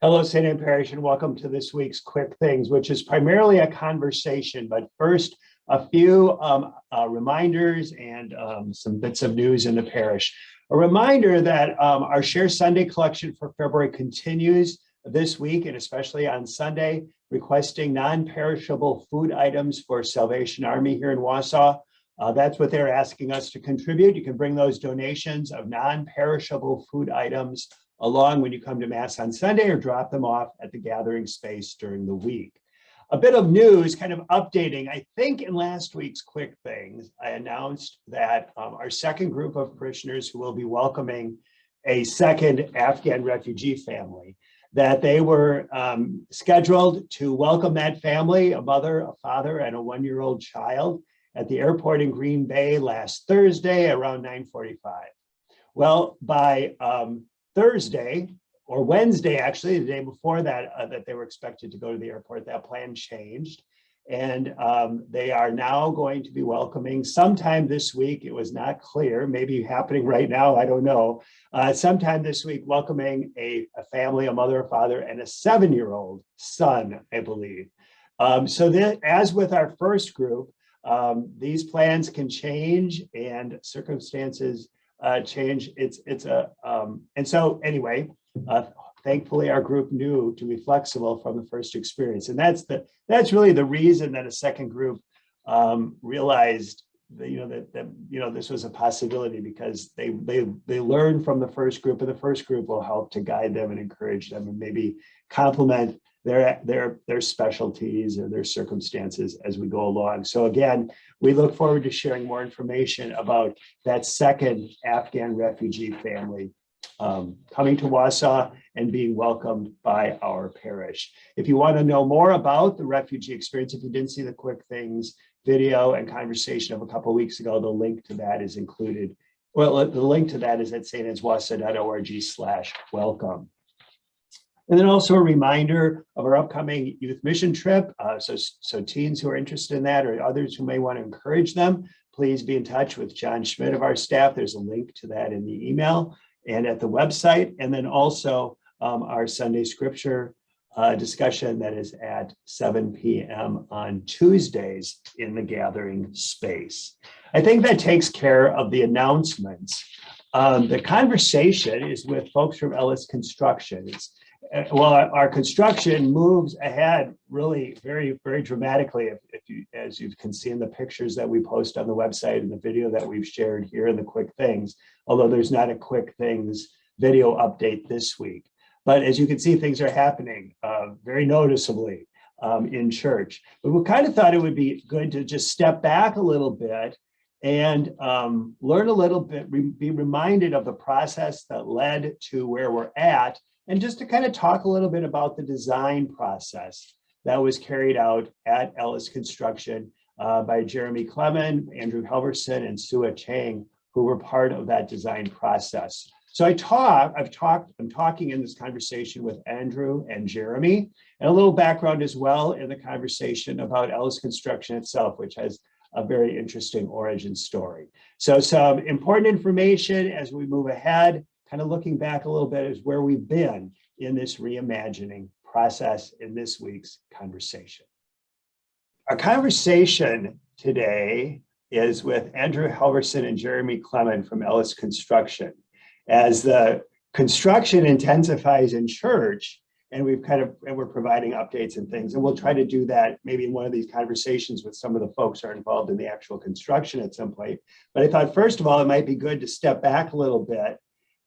Hello, St. Anne Parish, and welcome to this week's Quick Things, which is primarily a conversation. But first, a few reminders and some bits of news in the parish. A reminder that our Share Sunday collection for February continues this week, and especially on Sunday, requesting non-perishable food items for Salvation Army here in Wausau. That's what they're asking us to contribute. You can bring those donations of non-perishable food items along when you come to Mass on Sunday, or drop them off at the gathering space during the week. A bit of news, kind of updating. I think in last week's Quick Things, I announced that our second group of parishioners who will be welcoming a second Afghan refugee family, that they were scheduled to welcome that family, a mother, a father, and a one-year-old child, at the airport in Green Bay last Thursday around 9:45. Well, by Thursday or Wednesday, actually, the day before that, that they were expected to go to the airport, that plan changed. And they are now going to be welcoming sometime this week. It was not clear, maybe happening right now, I don't know. Sometime this week, welcoming a family, a mother, a father, and a 7-year-old son, I believe. So that, as with our first group, these plans can change and circumstances change. And so anyway, thankfully our group knew to be flexible from the first experience, and that's really the reason that a second group realized that this was a possibility, because they learned from the first group, and the first group will help to guide them and encourage them and maybe complement their specialties or their circumstances as we go along. So again, we look forward to sharing more information about that second Afghan refugee family coming to Wausau and being welcomed by our parish. If you want to know more about the refugee experience, if you didn't see the Quick Things video and conversation of a couple of weeks ago, the link to that is included. Well, the link to that is at saintanneswausau.org/welcome. And then also a reminder of our upcoming youth mission trip. So teens who are interested in that, or others who may want to encourage them, please be in touch with John Schmidt of our staff. There's a link to that in the email and at the website. And then also our Sunday scripture discussion that is at 7 p.m. on Tuesdays in the gathering space. I think that takes care of the announcements. The conversation is with folks from Ellis Construction. Well, our construction moves ahead really very, very dramatically, as you can see in the pictures that we post on the website and the video that we've shared here in the Quick Things, although there's not a Quick Things video update this week. But as you can see, things are happening very noticeably in church. But we kind of thought it would be good to just step back a little bit and learn a little bit, be reminded of the process that led to where we're at, and just to kind of talk a little bit about the design process that was carried out at Ellis Construction by Jeremy Clement, Andrew Helverson, and Sua Chang, who were part of that design process. So I'm talking in this conversation with Andrew and Jeremy, and a little background as well in the conversation about Ellis Construction itself, which has a very interesting origin story. So some important information as we move ahead, kind of looking back a little bit, is where we've been in this reimagining process in this week's conversation. Our conversation today is with Andrew Helverson and Jeremy Clement from Ellis Construction. As the construction intensifies in church, and we're providing updates and things, and we'll try to do that maybe in one of these conversations with some of the folks who are involved in the actual construction at some point. But I thought, first of all, it might be good to step back a little bit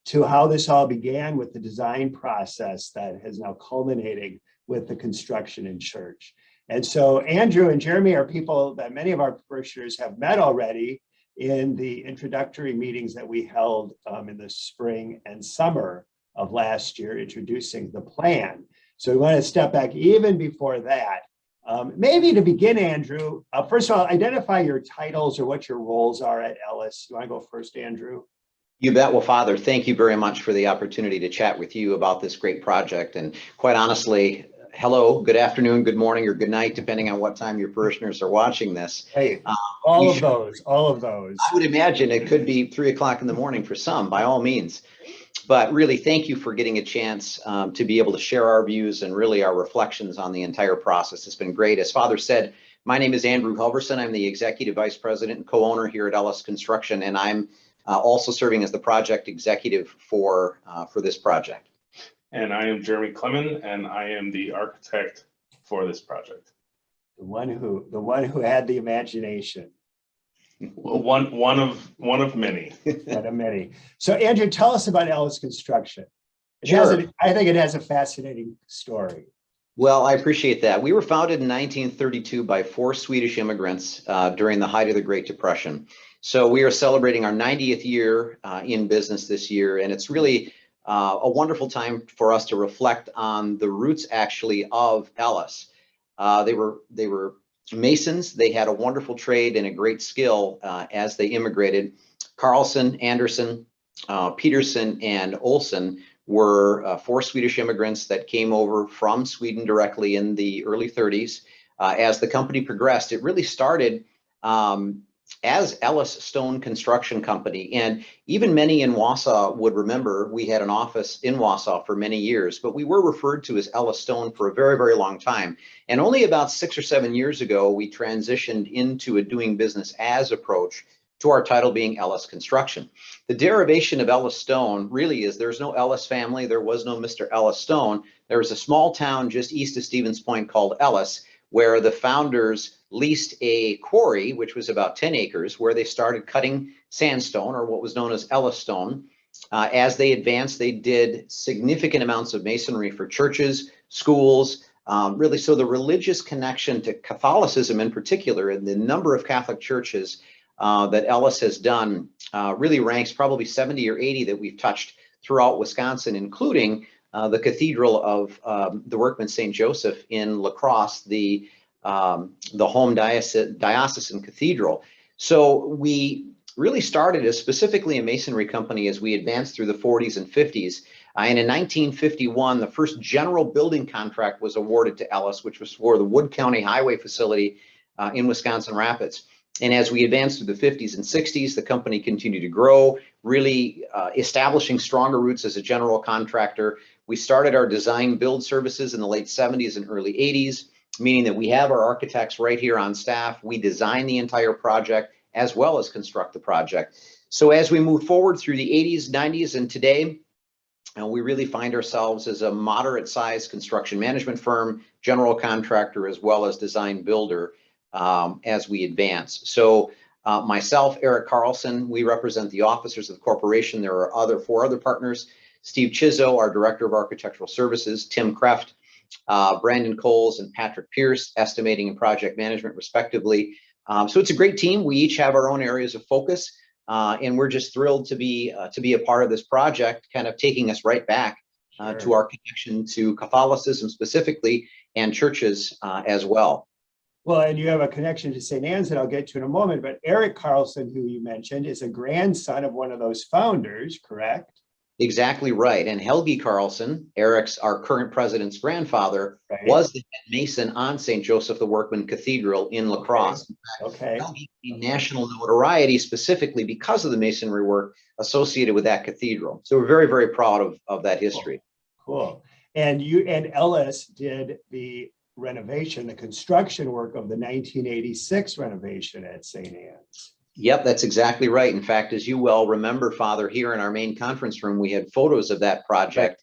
to how this all began with the design process that is now culminating with the construction in church. And so Andrew and Jeremy are people that many of our parishioners have met already in the introductory meetings that we held in the spring and summer of last year, introducing the plan. So we want to step back even before that. Maybe to begin, Andrew, first of all, identify your titles or what your roles are at Ellis. You want to go first, Andrew? You bet. Well, Father, thank you very much for the opportunity to chat with you about this great project. And quite honestly, hello, good afternoon, good morning, or good night, depending on what time your parishioners are watching this. Hey, all of those. I would imagine it could be 3 o'clock in the morning for some, by all means. But really, thank you for getting a chance to be able to share our views and really our reflections on the entire process. It's been great. As Father said, my name is Andrew Halverson. I'm the Executive Vice President and co-owner here at Ellis Construction, and I'm also serving as the project executive for this project. And I am Jeremy Clement, and I am the architect for this project. The one who had the imagination. Well, one of many. One of many. So Andrew, tell us about Ellis Construction. Sure. I think it has a fascinating story. Well, I appreciate that. We were founded in 1932 by 4 Swedish immigrants during the height of the Great Depression. So we are celebrating our 90th year in business this year, and it's really a wonderful time for us to reflect on the roots actually of Ellis. They were masons. They had a wonderful trade and a great skill as they immigrated. Carlson, Anderson, Peterson, and Olson were 4 Swedish immigrants that came over from Sweden directly in the early 30s. As the company progressed, it really started as Ellis Stone Construction Company. And even many in Wausau would remember we had an office in Wausau for many years, but we were referred to as Ellis Stone for a very, very long time. And only about 6 or 7 years ago, we transitioned into a doing business as approach to our title being Ellis Construction. The derivation of Ellis Stone really is there's no Ellis family. There was no Mr. Ellis Stone. There was a small town just east of Stevens Point called Ellis, where the founders leased a quarry, which was about 10 acres, where they started cutting sandstone, or what was known as Ellis stone. As they advanced, they did significant amounts of masonry for churches, schools, really. So the religious connection to Catholicism in particular, and the number of Catholic churches that Ellis has done really ranks probably 70 or 80 that we've touched throughout Wisconsin, including the Cathedral of the Workman St. Joseph in La Crosse, the home diocesan cathedral. So we really started as specifically a masonry company as we advanced through the 40s and 50s. And in 1951, the first general building contract was awarded to Ellis, which was for the Wood County Highway facility in Wisconsin Rapids. And as we advanced through the 50s and 60s, the company continued to grow, really establishing stronger roots as a general contractor. We started our design build services in the late 70s and early 80s, meaning that we have our architects right here on staff. We design the entire project as well as construct the project. So as we move forward through the 80s, 90s, and today, we really find ourselves as a moderate sized construction management firm, general contractor, as well as design builder as we advance. So myself, Eric Carlson, we represent the officers of the corporation. There are 4 other partners: Steve Chizzo, our Director of Architectural Services; Tim Kreft, Brandon Coles, and Patrick Pierce, Estimating and Project Management, respectively. So it's a great team. We each have our own areas of focus, and we're just thrilled to be a part of this project, kind of taking us right back to our connection to Catholicism specifically, and churches as well. Well, and you have a connection to St. Anne's that I'll get to in a moment, but Eric Carlson, who you mentioned, is a grandson of one of those founders, correct? Exactly right. And Helgi Carlson, our current president's grandfather, Right. was the head mason on St. Joseph the Workman Cathedral in La Crosse. Okay. Helgi gained national notoriety specifically because of the masonry work associated with that cathedral. So we're very, very proud of that history. Cool. And you and Ellis did the renovation, the construction work of the 1986 renovation at St. Anne's. Yep, that's exactly right. In fact, as you well remember, Father, here in our main conference room, we had photos of that project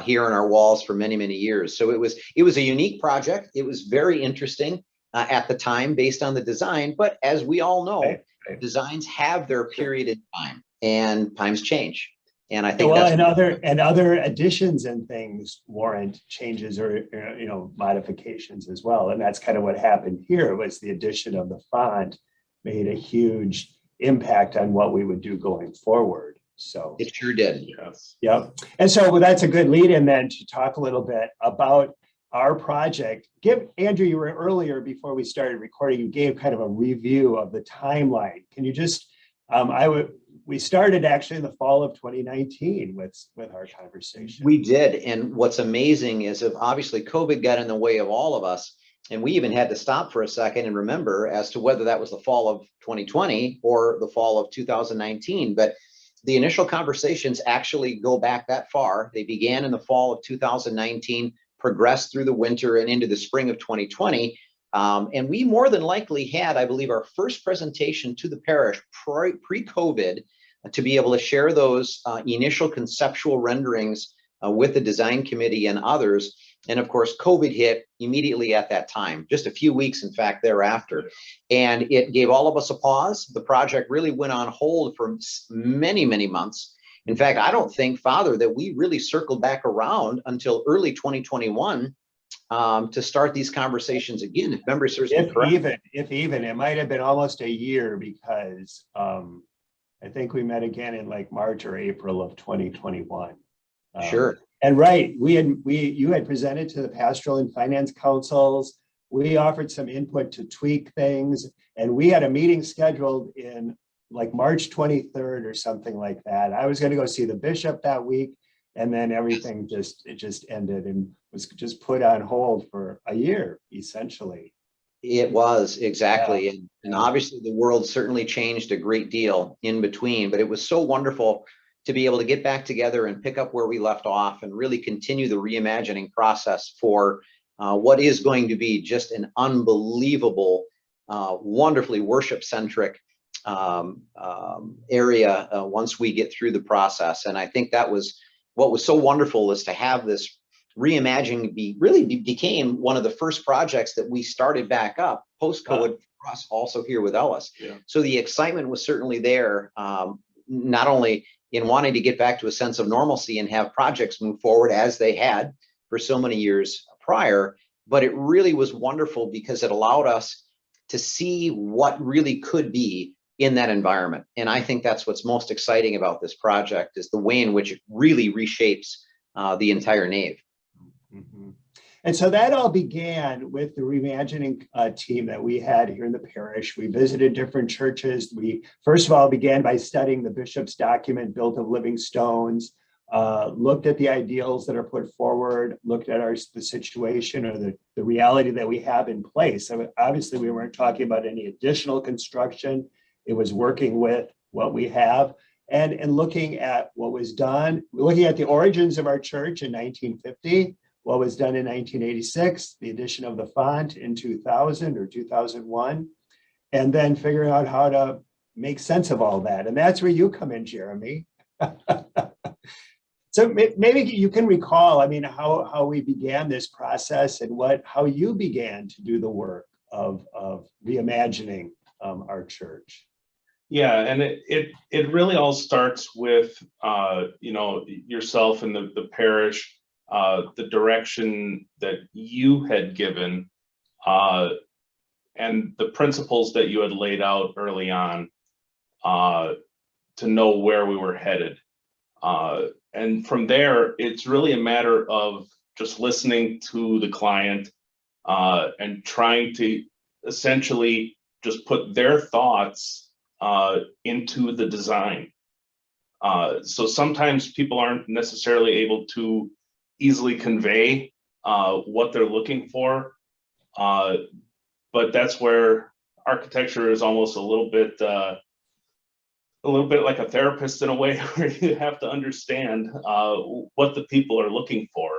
here on our walls for many, many years. So it was a unique project. It was very interesting at the time based on the design. But as we all know, designs have their period in time, and times change. And I think other additions and things warrant changes or modifications as well. And that's kind of what happened here. Was the addition of the font made a huge impact on what we would do going forward. So it sure did. Yes. Yep. And so that's a good lead in then to talk a little bit about our project. Andrew, you were earlier before we started recording, you gave kind of a review of the timeline. Can you just, we started actually in the fall of 2019 with our conversation. We did. And what's amazing is obviously COVID got in the way of all of us. And we even had to stop for a second and remember as to whether that was the fall of 2020 or the fall of 2019. But the initial conversations actually go back that far. They began in the fall of 2019, progressed through the winter and into the spring of 2020. And we more than likely had, I believe, our first presentation to the parish pre-COVID to be able to share those initial conceptual renderings with the design committee and others. And of course, COVID hit immediately at that time, just a few weeks, in fact, thereafter. And it gave all of us a pause. The project really went on hold for many, many months. In fact, I don't think, Father, that we really circled back around until early 2021 to start these conversations again, if memory serves me correct. If even, it might have been almost a year, because I think we met again in like March or April of 2021. Sure. And right, you had presented to the pastoral and finance councils. We offered some input to tweak things, and we had a meeting scheduled in like March 23rd or something like that. I was going to go see the bishop that week, and then everything just ended and was just put on hold for a year, essentially. It was, exactly. Yeah. And obviously the world certainly changed a great deal in between, but it was so wonderful to be able to get back together and pick up where we left off and really continue the reimagining process for what is going to be just an unbelievable, wonderfully worship-centric area once we get through the process. And I think that was what was so wonderful, is to have this reimagining became one of the first projects that we started back up post-COVID for us, also here with Ellis. Yeah. So the excitement was certainly there, not only in wanting to get back to a sense of normalcy and have projects move forward as they had for so many years prior, but it really was wonderful because it allowed us to see what really could be in that environment. And I think that's what's most exciting about this project, is the way in which it really reshapes the entire nave. Mm-hmm. And so that all began with the reimagining team that we had here in the parish. We visited different churches. We first of all began by studying the bishop's document, Built of Living Stones, looked at the ideals that are put forward, looked at the situation or the reality that we have in place. So obviously we weren't talking about any additional construction. It was working with what we have and looking at what was done, looking at the origins of our church in 1950, what was done in 1986, the addition of the font in 2000 or 2001, and then figuring out how to make sense of all that. And that's where you come in, Jeremy. So maybe you can recall, I mean, how we began this process and how you began to do the work of reimagining our church. Yeah, and it really all starts with yourself and the parish, the direction that you had given, and the principles that you had laid out early on, to know where we were headed. And from there, it's really a matter of just listening to the client and trying to essentially just put their thoughts into the design. So sometimes people aren't necessarily able to easily convey what they're looking for, but that's where architecture is almost a little bit like a therapist in a way, where you have to understand what the people are looking for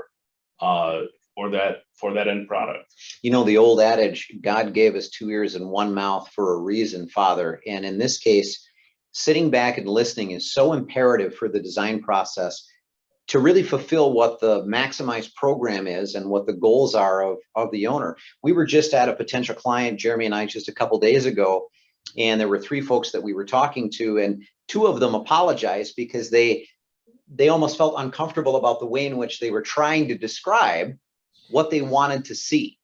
that end product. You know, the old adage, God gave us two ears and one mouth for a reason, Father. And in this case, sitting back and listening is so imperative for the design process to really fulfill what the maximized program is and what the goals are of the owner. We were just at a potential client, Jeremy and I, just a couple days ago, and there were three folks that we were talking to, and two of them apologized because they almost felt uncomfortable about the way in which they were trying to describe what they wanted to see.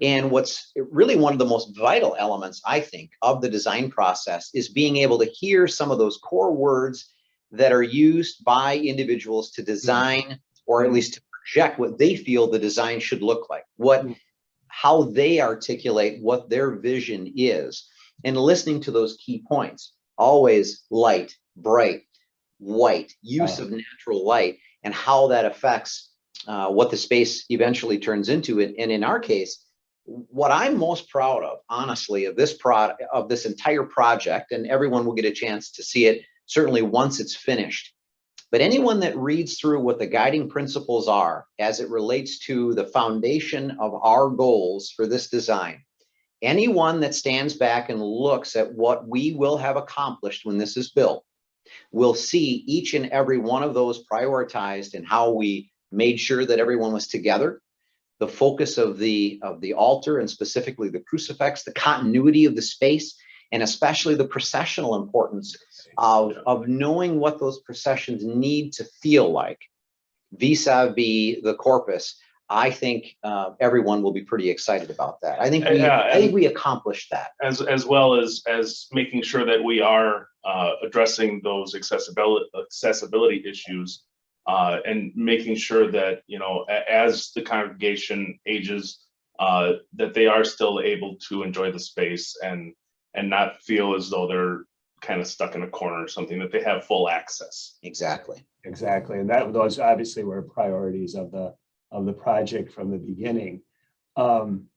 And what's really one of the most vital elements, I think, of the design process is being able to hear some of those core words that are used by individuals to design, or at least to project what they feel the design should look like, how they articulate what their vision is, and listening to those key points. Always light, bright, white, use of natural light, and how that affects what the space eventually turns into. And in our case, what I'm most proud of, honestly, of this entire project, and everyone will get a chance to see it certainly once it's finished. But anyone that reads through what the guiding principles are as it relates to the foundation of our goals for this design, anyone that stands back and looks at what we will have accomplished when this is built will see each and every one of those prioritized and how we made sure that everyone was together. The focus of the altar, and specifically the crucifix, the continuity of the space, and especially the processional importance of knowing what those processions need to feel like vis-a-vis the corpus. I think everyone will be pretty excited about that. I think we accomplished that. As well as making sure that we are addressing those accessibility issues, and making sure that, you know, as the congregation ages, that they are still able to enjoy the space and not feel as though they're kind of stuck in a corner or something, that they have full access. Exactly. And those obviously were priorities of the project from the beginning. One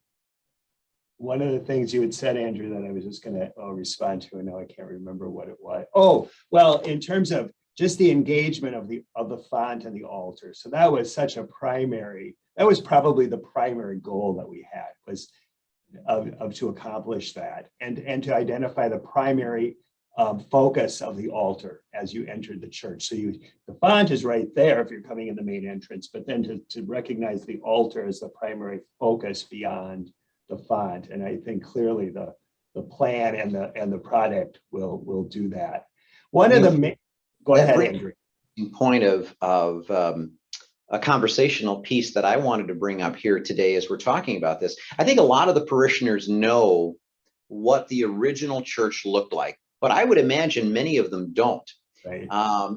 of the things you had said, Andrew, that I was just going to respond to, and now I can't remember what it was. Oh, well, in terms of just the engagement of the font and the altar. So that was probably the primary goal that we had, was to accomplish that and to identify the primary focus of the altar as you entered the church. So the font is right there if you're coming in the main entrance, but then to recognize the altar as the primary focus beyond the font. And I think clearly the plan and the product will do that. One of the go ahead, Andrew. Point of a conversational piece that I wanted to bring up here today as we're talking about this. I think a lot of the parishioners know what the original church looked like, but I would imagine many of them don't. Right.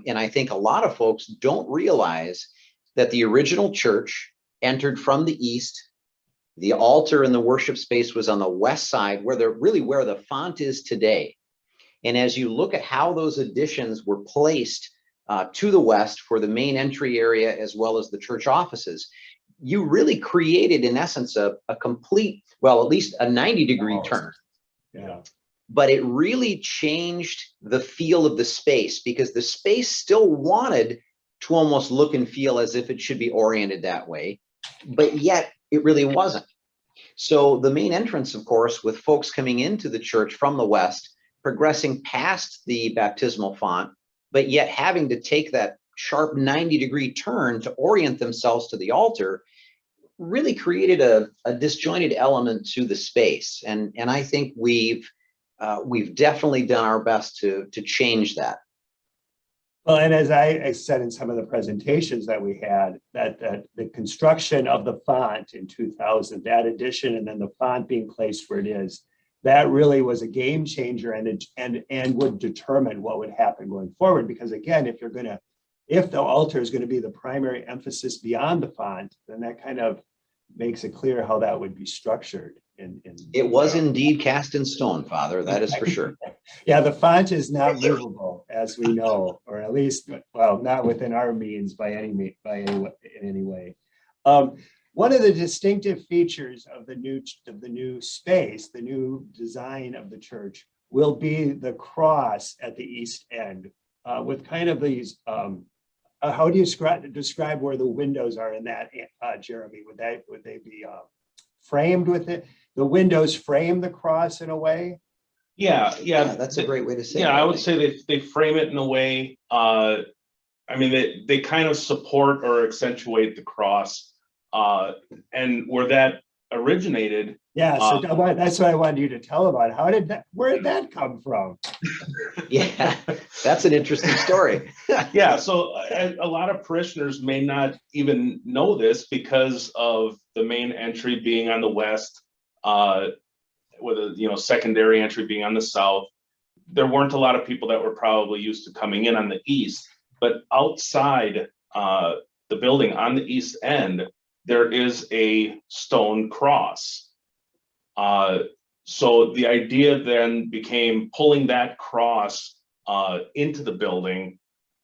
And I think a lot of folks don't realize that the original church entered from the east. The altar and the worship space was on the west side, where the font is today. And as you look at how those additions were placed to the west for the main entry area, as well as the church offices, you really created, in essence, a complete, well, at least a 90-degree turn. Yeah. But it really changed the feel of the space, because the space still wanted to almost look and feel as if it should be oriented that way, but yet it really wasn't. So the main entrance, of course, with folks coming into the church from the west, progressing past the baptismal font, but yet having to take that sharp 90-degree turn to orient themselves to the altar, really created a disjointed element to the space. And I think we've definitely done our best to change that. Well, and as I said in some of the presentations that we had, that the construction of the font in 2000, that addition, and then the font being placed where it is, that really was a game changer and would determine what would happen going forward. Because again, if the altar is going to be the primary emphasis beyond the font, then that kind of makes it clear how that would be structured. It was indeed cast in stone, Father, that is for sure. Yeah, the font is not movable, as we know, or at least, well, not within our means in any way. One of the distinctive features of the new space, the new design of the church, will be the cross at the east end, with kind of these. How do you describe where the windows are in that, Jeremy? Would they be framed with it? The windows frame the cross in a way? Yeah, that's a great way to say it. Yeah, I would say they frame it in a way. I mean, they kind of support or accentuate the cross, and where that originated. Yeah, so that's what I wanted you to tell about. Where did that come from? Yeah, that's an interesting story. Yeah, so a lot of parishioners may not even know this because of the main entry being on the west, with a secondary entry being on the south. There weren't a lot of people that were probably used to coming in on the east, but outside the building on the east end, there is a stone cross. So the idea then became pulling that cross into the building,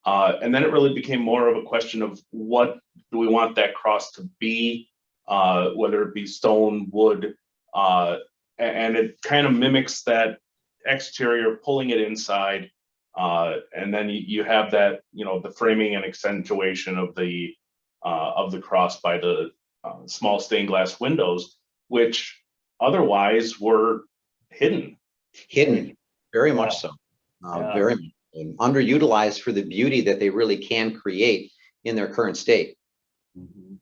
and then it really became more of a question of what do we want that cross to be, whether it be stone, wood, and it kind of mimics that exterior, pulling it inside. And then you have that, the framing and accentuation of the cross by the small stained glass windows, which otherwise were hidden. Hidden, very Yeah. much so. Yeah. Very much so. Underutilized for the beauty that they really can create in their current state. Mhm.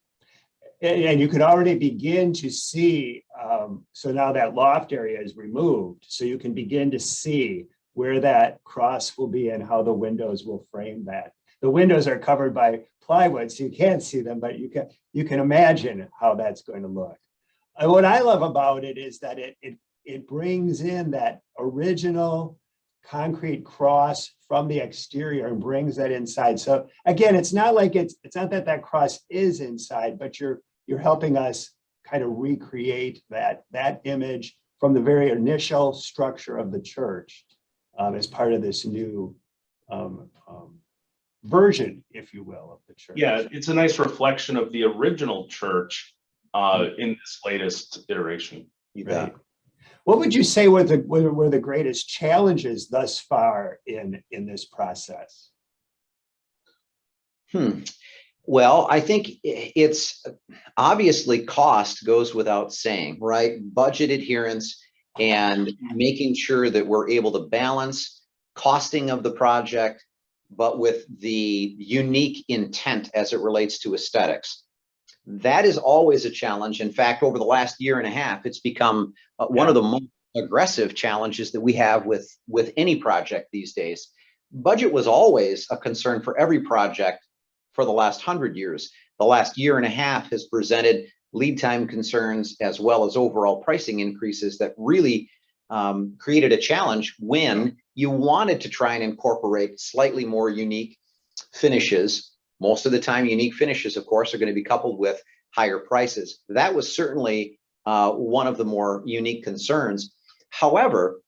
And you could already begin to see, so now that loft area is removed, so you can begin to see where that cross will be and how the windows will frame that. The windows are covered by plywood, so you can't see them, but you can imagine how that's going to look. And what I love about it is that it brings in that original concrete cross from the exterior and brings that inside. So again, it's not like it's not that cross is inside, but you're helping us kind of recreate that image from the very initial structure of the church as part of this new version, if you will, of the church. Yeah, it's a nice reflection of the original church in this latest iteration. You Right. bet. What would you say were the greatest challenges thus far in this process? Well, I think it's obviously cost goes without saying, right? Budget adherence and making sure that we're able to balance costing of the project, but with the unique intent as it relates to aesthetics. That is always a challenge. In fact, over the last year and a half, it's become one of the most aggressive challenges that we have with any project these days. Budget was always a concern for every project for the last 100 years. The last year and a half has presented lead time concerns as well as overall pricing increases that really created a challenge when you wanted to try and incorporate slightly more unique finishes. Most of the time, unique finishes, of course, are going to be coupled with higher prices. That was certainly one of the more unique concerns. However,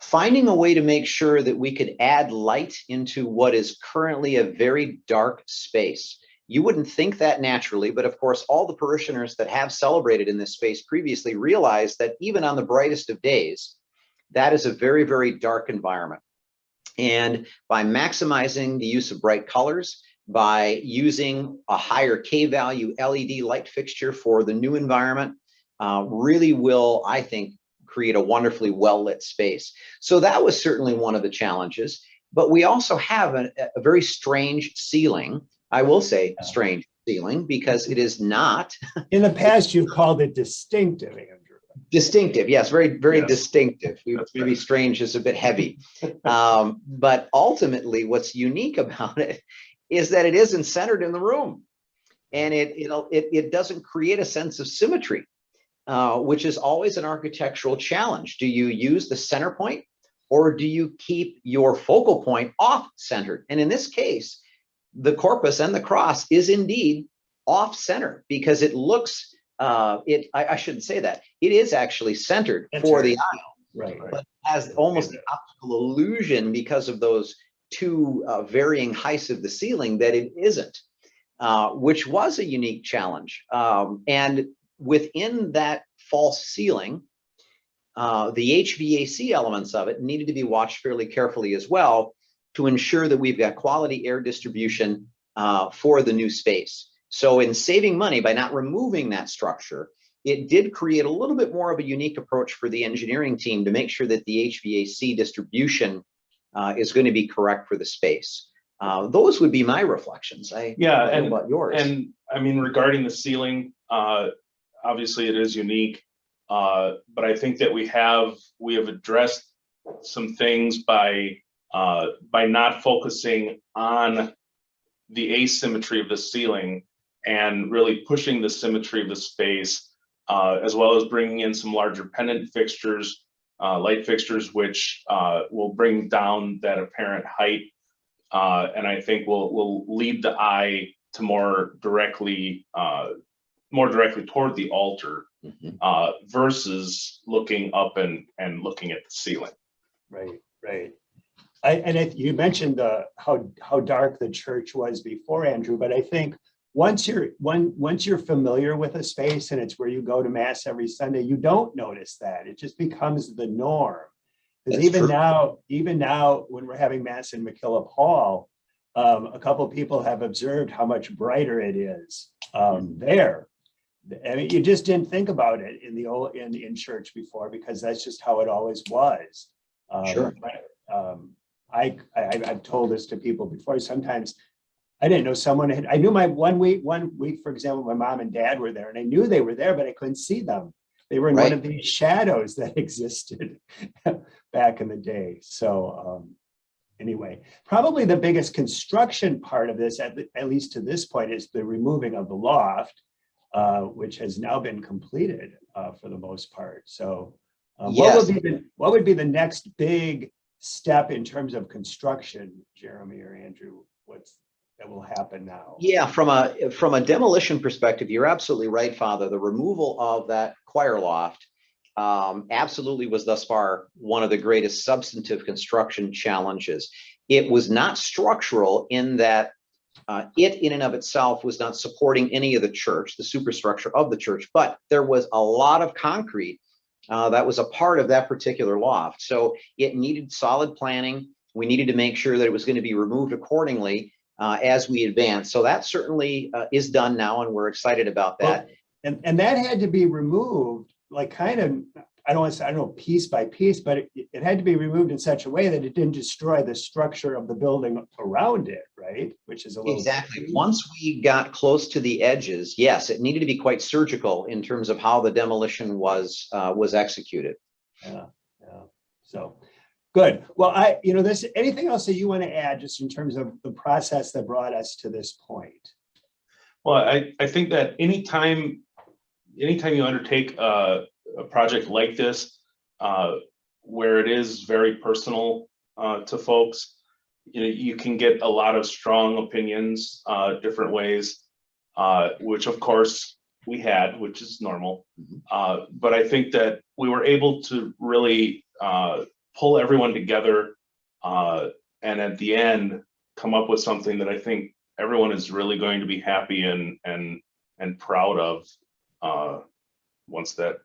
finding a way to make sure that we could add light into what is currently a very dark space. You wouldn't think that naturally, but of course, all the parishioners that have celebrated in this space previously realize that even on the brightest of days, that is a very, very dark environment. And by maximizing the use of bright colors, by using a higher K-value LED light fixture for the new environment, really will, I think, create a wonderfully well-lit space. So that was certainly one of the challenges. But we also have a very strange ceiling. I will say strange ceiling because it is not. In the past, you've called it distinctive, Andrew. Distinctive, yes, very, very Yes. distinctive. That's Maybe right. strange is a bit heavy. But ultimately, what's unique about it is that it isn't centered in the room. And it doesn't create a sense of symmetry, which is always an architectural challenge. Do you use the center point or do you keep your focal point off-centered? And in this case, the corpus and the cross is indeed off-center because it looks, I shouldn't say that. It is actually centered for the aisle, Right. but has almost an optical illusion because of those two varying heights of the ceiling that it isn't, which was a unique challenge. And within that false ceiling, the HVAC elements of it needed to be watched fairly carefully as well to ensure that we've got quality air distribution for the new space. So in saving money by not removing that structure, it did create a little bit more of a unique approach for the engineering team to make sure that the HVAC distribution is going to be correct for the space. Those would be my reflections. I don't know about yours. And I mean, regarding the ceiling, obviously it is unique, but I think that we have addressed some things by not focusing on the asymmetry of the ceiling and really pushing the symmetry of the space, as well as bringing in some larger pendant fixtures, light fixtures, which will bring down that apparent height, and I think will lead the eye to more directly toward the altar, versus looking up and looking at the ceiling. Right. You mentioned how dark the church was before, Andrew, but I think once you're familiar with a space and it's where you go to mass every Sunday, you don't notice that. It just becomes the norm. Because That's true. even now, when we're having mass in McKillop Hall, a couple of people have observed how much brighter it is there. I mean, you just didn't think about it in the old in church before, because that's just how it always was. Sure. I've told this to people before. Sometimes I didn't know someone had. I knew my one week, for example, my mom and dad were there, and I knew they were there, but I couldn't see them. They were in one Right. of these shadows that existed back in the day. So anyway, probably the biggest construction part of this, at least to this point, is the removing of the loft, which has now been completed for the most part. So Yes. what would be the next big step in terms of construction, Jeremy or Andrew? That will happen now? Yeah, from a demolition perspective, you're absolutely right, Father. The removal of that choir loft absolutely was thus far one of the greatest substantive construction challenges. It was not structural in that it in and of itself was not supporting any of the church, the superstructure of the church, but there was a lot of concrete that was a part of that particular loft. So it needed solid planning. We needed to make sure that it was going to be removed accordingly as we advance. So that certainly is done now, and we're excited about that. Well, and that had to be removed, like kind of, I don't know, piece by piece, but it had to be removed in such a way that it didn't destroy the structure of the building around it, right? Which is a little Exactly. Once we got close to the edges, yes, it needed to be quite surgical in terms of how the demolition was executed. Yeah. So good. Well, anything else that you want to add just in terms of the process that brought us to this point? Well, I think that anytime you undertake a project like this, where it is very personal to folks, you can get a lot of strong opinions, different ways, which of course we had, which is normal. But I think that we were able to really pull everyone together, and at the end come up with something that I think everyone is really going to be happy and proud of once that.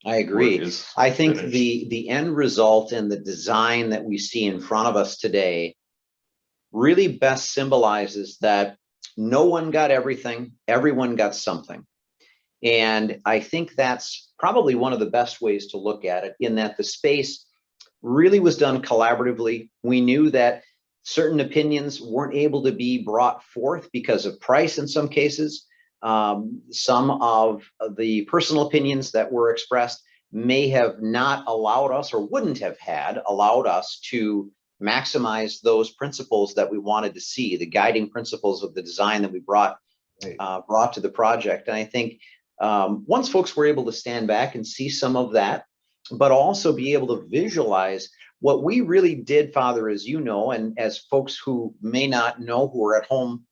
I agree. I think finished. the end result and the design that we see in front of us today really best symbolizes that no one got everything, everyone got something. And I think that's probably one of the best ways to look at it, in that the space really was done collaboratively. We knew that certain opinions weren't able to be brought forth because of price in some cases. Some of the personal opinions that were expressed may have not allowed us, or wouldn't have allowed us to maximize those principles that we wanted to see, the guiding principles of the design that we brought to the project. And I think once folks were able to stand back and see some of that, but also be able to visualize what we really did, Father, as you know, and as folks who may not know, who are at home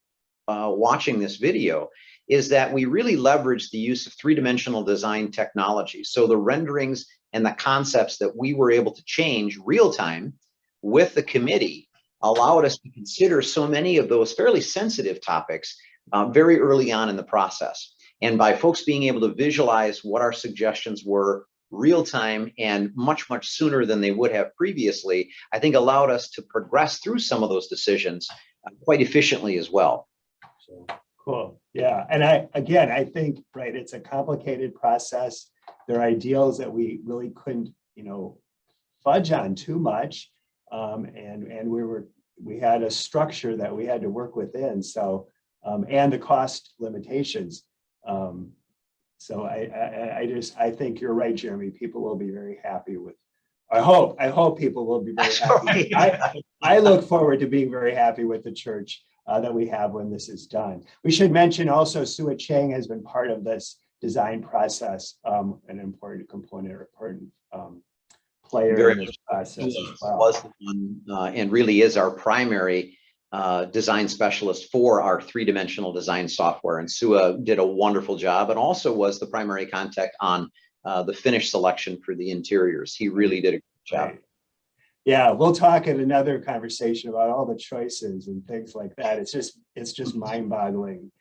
watching this video, is that we really leveraged the use of three-dimensional design technology. So the renderings and the concepts that we were able to change real time with the committee allowed us to consider so many of those fairly sensitive topics very early on in the process. And by folks being able to visualize what our suggestions were real time and much, much sooner than they would have previously, I think allowed us to progress through some of those decisions quite efficiently as well. So, cool. Yeah. And I think, right, it's a complicated process. There are ideals that we really couldn't, fudge on too much. And we had a structure that we had to work within. So, and the cost limitations. So I think you're right, Jeremy. People will be very happy with. I hope people will be very happy. I look forward to being very happy with the church that we have when this is done. We should mention also Sua Chang has been part of this design process, an important component, or important player Very in this much process as well. Was the one, and really is our primary design specialist for our three-dimensional design software. And Sua did a wonderful job, and also was the primary contact on the finish selection for the interiors. He really did a good job. Right. Yeah, we'll talk in another conversation about all the choices and things like that. It's just mind-boggling.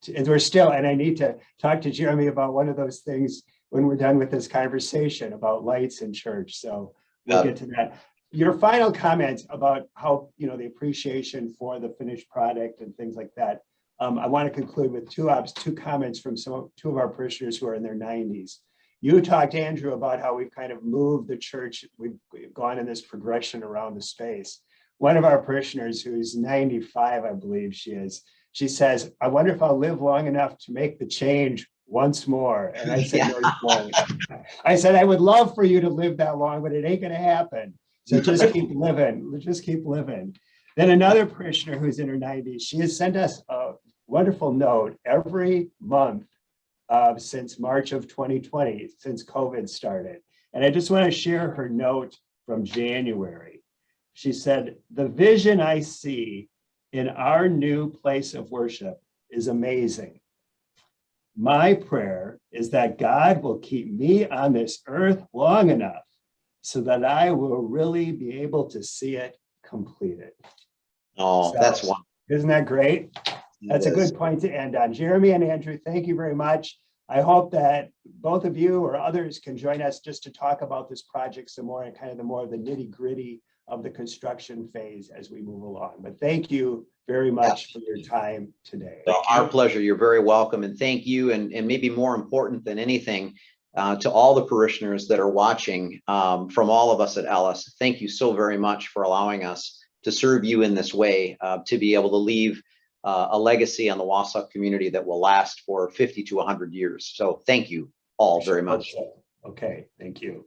And I need to talk to Jeremy about one of those things when we're done with this conversation about lights in church. So we'll get to that. Your final comments about how, you know, the appreciation for the finished product and things like that. I want to conclude with two comments from two of our parishioners who are in their 90s. You talked, Andrew, about how we've kind of moved the church. We've gone in this progression around the space. One of our parishioners, who's 95, I believe she is, she says, I wonder if I'll live long enough to make the change once more. And I said, no, you won't. I said, I would love for you to live that long, but it ain't going to happen. So just keep living. Just keep living. Then another parishioner who's in her 90s, she has sent us a wonderful note every month since March of 2020, since COVID started. And I just want to share her note from January. She said, the vision I see in our new place of worship is amazing. My prayer is that God will keep me on this earth long enough so that I will really be able to see it completed. Oh, So, that's one. Isn't that great? That's a good point to end on. Jeremy and Andrew, thank you very much. I hope that both of you or others can join us just to talk about this project some more and kind of the more of the nitty gritty of the construction phase as we move along. But thank you very much for your time today. So our pleasure. You're very welcome. And thank you. And maybe more important than anything, to all the parishioners that are watching, from all of us at Ellis, thank you so very much for allowing us to serve you in this way, to be able to leave a legacy on the Wausau community that will last for 50 to 100 years. So thank you all very much. Okay, thank you.